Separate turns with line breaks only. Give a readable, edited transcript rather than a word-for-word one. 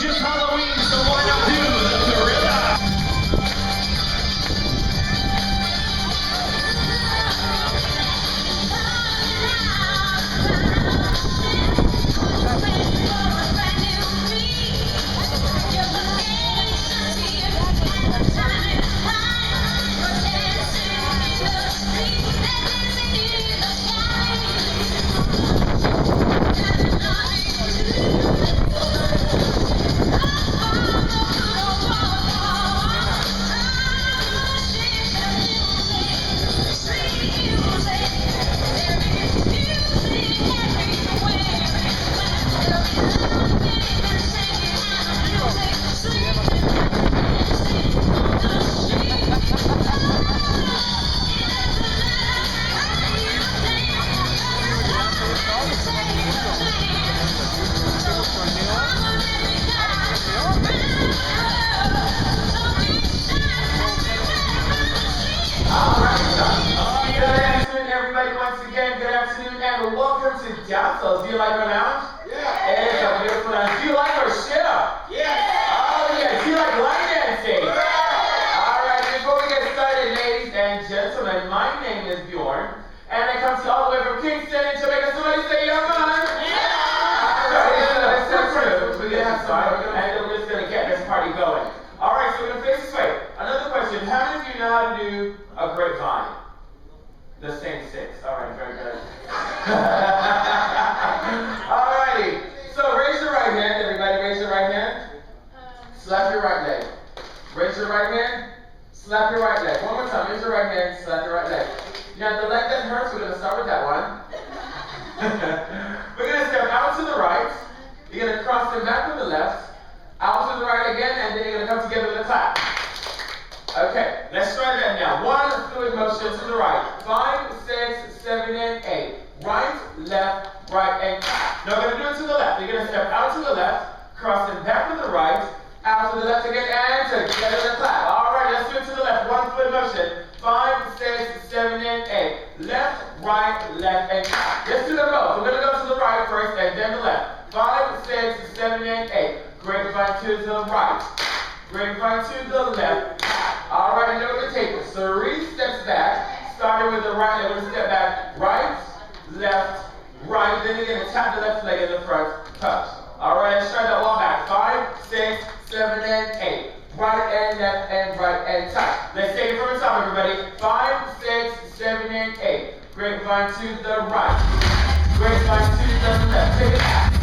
just Halloween, so why not do the Thriller?
And welcome to Dazzles. Do you like our lounge? Yeah. It is a beautiful lounge. Do you like our show? Yeah. Oh, yeah. Do you like line dancing? Yeah. All right. Before we get started, ladies and gentlemen, my name is Bjorn, and I come to you all the way from Kingston in Jamaica. Somebody say, "Young man." Yeah. All right. That's so true. We're gonna have some fun, and we're just gonna get this party going. All right. So we're gonna face this way. Another question: how many of you know how to do a grapevine? The same six. All right, very good. Alrighty. So raise your right hand, everybody. Raise your right hand. Slap your right leg. Raise your right hand. Slap your right leg. One more time. Raise your right hand. Slap your right leg. You got the leg that hurts. We're gonna start with that one. We're gonna step out to the right. You're gonna cross them back to the left. Out to the right again, and then you're gonna come together with a clap. Okay, let's try that now. One fluid motion to the right. 5, 6, 7, and 8. Right, left, right, and clap. Now we're going to do it to the left. You're going to step out to the left, cross and back to the right, out to the left again, and together with a clap. All right, let's do it to the left. One fluid motion. 5, 6, 7, and 8. Left, right, left, and clap. Let's do them both. We're going to go to the right first, and then the left. 5, 6, 7, and 8. Grapevine to the right. Grapevine to the left. All right, and then we're going to take 3 steps back, starting with the right leg. We're going to step back, right, left, right. Then you're going to tap the left leg in the front, touch. All right, let's try that one back. 5, 6, 7, and 8. Right and left and right and touch. Let's take it from the top, everybody. 5, 6, 7, and 8. Grapevine to the right. Grapevine to the left. Take it back.